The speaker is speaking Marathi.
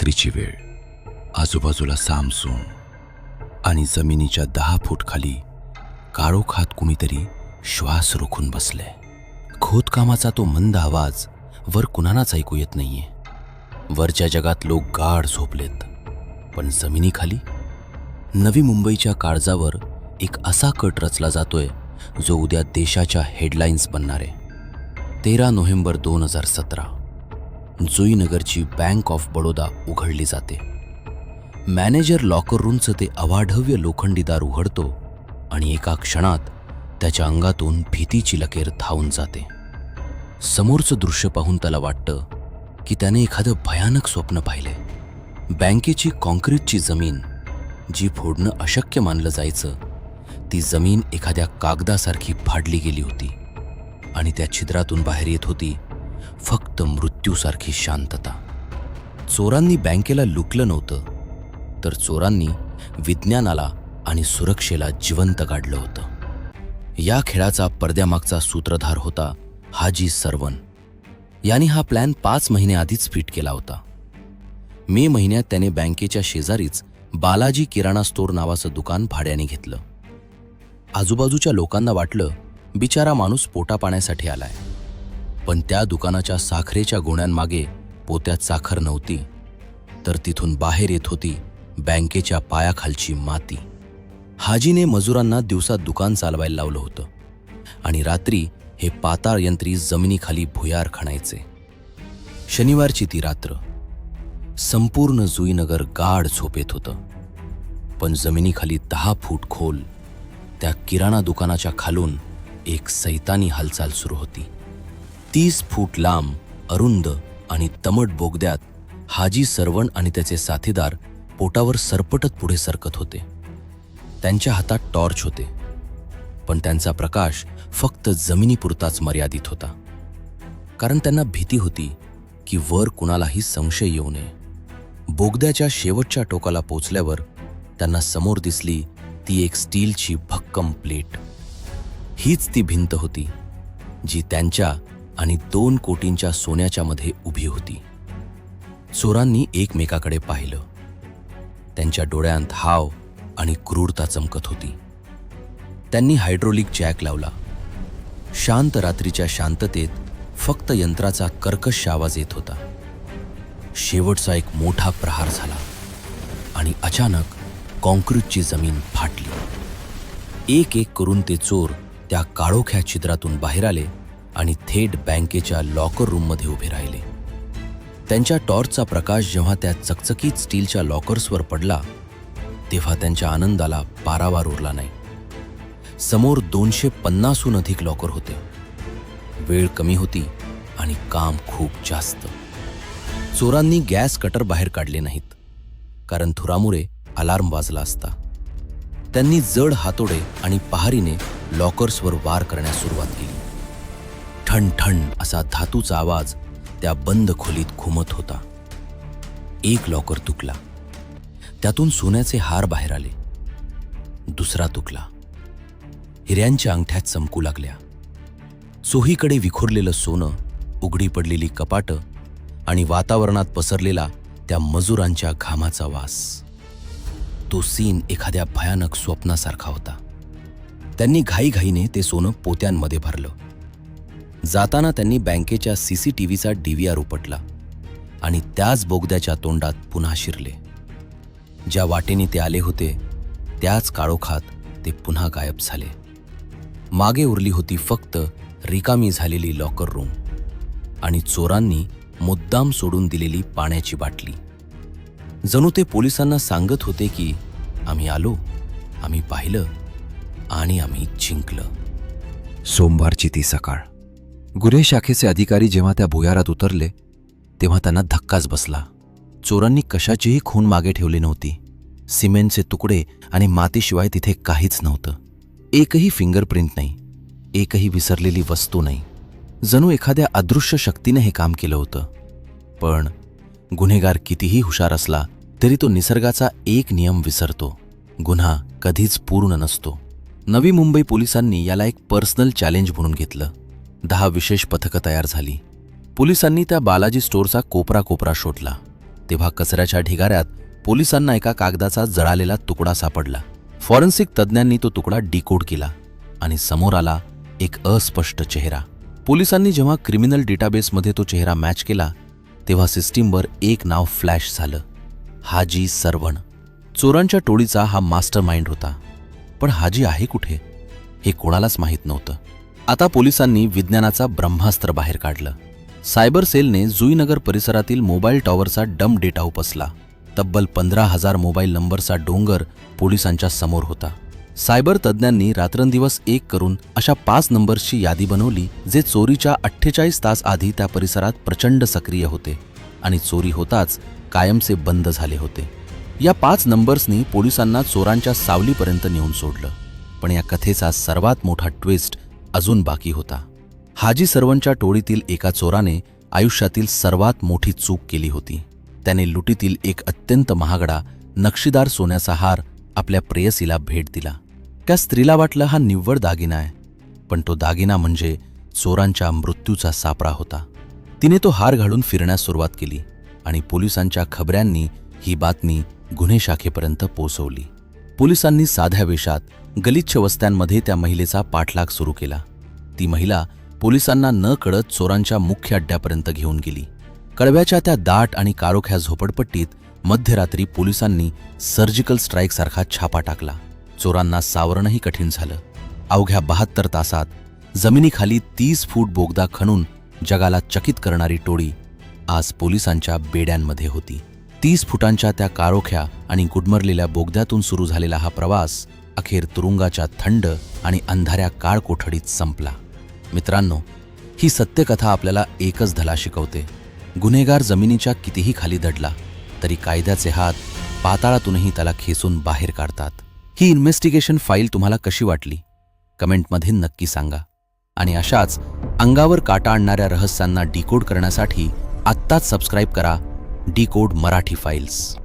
रात्रीची वेळ, आजूबाजूला सामसूम आणि जमिनीच्या 10 फूट खाली काळोखात कुणीतरी श्वास रोखून बसले. खोदकामाचा तो मंद आवाज वर कुणालाच ऐकू येत नाहीये. वरच्या जगात लोक गाढ झोपलेत, पण जमिनीखाली नवी मुंबईच्या काळजावर एक असा कट रचला जातोय जो उद्या देशाच्या हेडलाईन्स बनणार आहे. 13 नोव्हेंबर 2017 जुईनगरची बँक ऑफ बडोदा उघडली जाते. मॅनेजर लॉकर रूमचं ते अवाढव्य लोखंडी दार उघडतो आणि एका क्षणात त्याच्या अंगातून भीतीची लकेर धावून जाते. समोरचं दृश्य पाहून त्याला वाटतं की त्याने एखादं भयानक स्वप्न पाहिलंय. बँकेची कॉन्क्रीटची जमीन, जी फोडणं अशक्य मानलं जायचं, ती जमीन एखाद्या कागदासारखी फाडली गेली होती आणि त्या छिद्रातून बाहेर येत होती फक्त मृत्यूसारखी शांतता. चोरांनी बँकेला लुटलं नव्हतं, तर चोरांनी विज्ञानाला आणि सुरक्षेला जिवंत काढलं होतं. या खेळाचा पडद्यामागचा सूत्रधार होता हाजी सरवन. याने हा प्लॅन 5 महिने आधीच फिट केला होता. मे महिन्यात त्याने बँकेच्या शेजारीच बालाजी किराणा स्टोअर नावाचं दुकान भाड्याने घेतलं. आजूबाजूच्या लोकांना वाटलं बिचारा माणूस पोटा पाण्यासाठी आलाय, पण त्या दुकानाच्या साखरेच्या गोण्यांमागे पोत्यात साखर नव्हती, तर तिथून बाहेर येत होती बँकेच्या पायाखालची माती. हाजीने मजुरांना दिवसा दुकान चालवायला लावलं होतं आणि रात्री हे पाताळ यंत्री जमिनीखाली भुयार खणायचे. शनिवारची ती रात्र. संपूर्ण जुईनगर गाढ झोपेत होतं, पण जमिनीखाली 10 फूट खोल त्या किराणा दुकानाच्या खालून एक सैतानी हालचाल सुरू होती. 30 फूट लांब, अरुंद आणि तमट बोगद्यात हाजी सरवण आणि त्याचे साथीदार पोटावर सरपटत पुढे सरकत होते. त्यांच्या हातात टॉर्च होते, पण त्यांचा प्रकाश फक्त जमिनीपुरताच मर्यादित होता, कारण त्यांना भीती होती की वर कुणालाही संशय येऊ नये. बोगद्याच्या शेवटच्या टोकाला पोचल्यावर त्यांना समोर दिसली ती एक स्टीलची भक्कम प्लेट. हीच ती भिंत होती जी त्यांच्या आणि 2 कोटींच्या सोन्याच्या मध्ये उभी होती. चोरांनी एकमेकाकडे पाहिलं. त्यांच्या डोळ्यांत हाव आणि क्रूरता चमकत होती. त्यांनी हायड्रोलिक जॅक लावला. शांत रात्रीच्या शांततेत फक्त यंत्राचा कर्कश आवाज येत होता. शेवटचा एक मोठा प्रहार झाला आणि अचानक कॉन्क्रीटची जमीन फाटली. एक एक करून ते चोर त्या काळोख्या छिद्रातून बाहेर आले आणि थेट बँकेच्या लॉकर रूममध्ये उभे राहिले. त्यांच्या टॉर्चचा प्रकाश जेव्हा त्या चकचकीत स्टीलच्या लॉकर्सवर पडला, तेव्हा त्यांच्या आनंदाला पारावार उरला नाही. समोर 250हून अधिक लॉकर होते. वेळ कमी होती आणि काम खूप जास्त. चोरांनी गॅस कटर बाहेर काढले नाहीत, कारण धुरामुळे अलार्म वाजला असता. त्यांनी जड हातोडे आणि पहारीने लॉकर्सवर वार करण्यास सुरुवात केली. ठणठण असा धातूचा आवाज त्या बंद खोलीत घुमत होता. एक लॉकर तुटला. त्यातून सोन्याचे हार बाहेर आले. दुसरा तुटला. हिऱ्यांच्या अंगठ्या चमकू लागल्या. चोहीकडे विखुरलेलं सोनं, उघडी पडलेली कपाटं आणि वातावरणात पसरलेला त्या मजुरांच्या घामाचा वास. तो सीन एखाद्या भयानक स्वप्नासारखा होता. त्यांनी घाईघाईने ते सोनं पोत्यांमध्ये भरलं. जाताना त्यांनी बँकेच्या CCTVचा DVR उपटला आणि त्याच बोगद्याच्या तोंडात पुन्हा शिरले. ज्या वाटेने ते आले होते त्याच काळोखात ते पुन्हा गायब झाले. मागे उरली होती फक्त रिकामी झालेली लॉकर रूम आणि चोरांनी मुद्दाम सोडून दिलेली पाण्याची बाटली. जणू ते पोलिसांना सांगत होते की आम्ही आलो, आम्ही पाहिलं आणि आम्ही जिंकलं. सोमवारची ती सकाळ. गुन्हे शाखेचे अधिकारी जेव्हा त्या भुयारात उतरले तेव्हा त्यांना धक्काच बसला. चोरांनी कशाचीही खून मागे ठेवली नव्हती. सिमेंटचे तुकडे आणि मातीशिवाय तिथे काहीच नव्हतं. एकही फिंगरप्रिंट नाही, एकही विसरलेली वस्तू नाही. जणू एखाद्या अदृश्य शक्तीने हे काम केलं होतं. पण गुन्हेगार कितीही हुशार असला तरी तो निसर्गाचा एक नियम विसरतो. गुन्हा कधीच पूर्ण नसतो. नवी मुंबई पोलिसांनी याला एक पर्सनल चॅलेंज म्हणून घेतलं. 10 विशेष पथकं तयार झाली. पोलिसांनी त्या बालाजी स्टोअरचा कोपरा शोधला. तेव्हा कचऱ्याच्या ढिगाऱ्यात पोलिसांना एका कागदाचा जळालेला तुकडा सापडला. फॉरेन्सिक तज्ज्ञांनी तो तुकडा डिकोड केला आणि समोर आला एक अस्पष्ट चेहरा. पोलिसांनी जेव्हा क्रिमिनल डेटाबेसमध्ये तो चेहरा मॅच केला तेव्हा सिस्टीमवर एक नाव फ्लॅश झालं, हाजी सरवण. चोरांच्या टोळीचा हा मास्टर माइंड होता. पण हाजी आहे कुठे हे कोणालाच माहीत नव्हतं. आता पोलिसांनी विज्ञानाचा ब्रह्मास्त्र बाहेर काढलं. सायबर सेलने जुईनगर परिसरातील मोबाईल टॉवरचा डंप डेटा उपसला. तब्बल 15,000 मोबाईल नंबरचा डोंगर पोलिसांच्या समोर होता. सायबर तज्ज्ञांनी रात्रंदिवस एक करून अशा 5 नंबर्सची यादी बनवली जे चोरीच्या 48 तास आधी त्या परिसरात प्रचंड सक्रिय होते आणि चोरी होताच कायमचे बंद झाले होते. या 5 नंबर्सनी पोलिसांना चोरांच्या सावलीपर्यंत नेऊन सोडलं. पण या कथेचा सर्वात मोठा ट्विस्ट अजून बाकी होता. हाजी सरवणच्या टोळीतील एका चोराने आयुष्यातील सर्वात मोठी चूक केली होती. त्याने लुटीतील एक अत्यंत महागडा नक्षीदार सोन्याचा हार आपल्या प्रेयसीला भेट दिला. त्या स्त्रीला वाटलं हा निव्वळ दागिना आहे, पण तो दागिना म्हणजे चोरांच्या मृत्यूचा सापळा होता. तिने तो हार घालून फिरण्यास सुरुवात केली आणि पोलिसांच्या खबऱ्यांनी ही बातमी गुन्हे शाखेपर्यंत पोहोचवली. पोलिसांनी साध्या वेशात गलिच्छ वस्त्यांमध्ये त्या महिलेचा पाठलाग सुरू केला. ती महिला पोलिसांना न कळत चोरांच्या मुख्य अड्ड्यापर्यंत घेऊन गेली. कळव्याच्या त्या दाट आणि काळोख्या झोपडपट्टीत मध्यरात्री पोलिसांनी सर्जिकल स्ट्राईकसारखा छापा टाकला. चोरांना सावरणंही कठीण झालं. अवघ्या 72 तासात जमिनीखाली 30 फूट बोगदा खणून जगाला चकित करणारी टोळी आज पोलिसांच्या बेड्यांमध्ये होती. 30 फुटांच्या त्या काळोख्या आणि गुदमरलेल्या बोगद्यातून सुरू झालेला हा प्रवास अखेर तुरुंगाच्या थंड आणि अंधाऱ्या काळ कोठडीत संपला. मित्रांनो, ही सत्यकथा आपल्याला एकच धडा शिकवते. गुन्हेगार जमिनीच्या कितीही खाली दडला तरी कायद्याचे हात पाताळातूनही त्याला खेचून बाहेर काढतात. ही इन्व्हेस्टिगेशन फाईल तुम्हाला कशी वाटली कमेंटमध्ये नक्की सांगा. आणि अशाच अंगावर काटा आणणाऱ्या रहस्यांना डिकोड करण्यासाठी आत्ताच सबस्क्राईब करा डिकोड मराठी फाईल्स.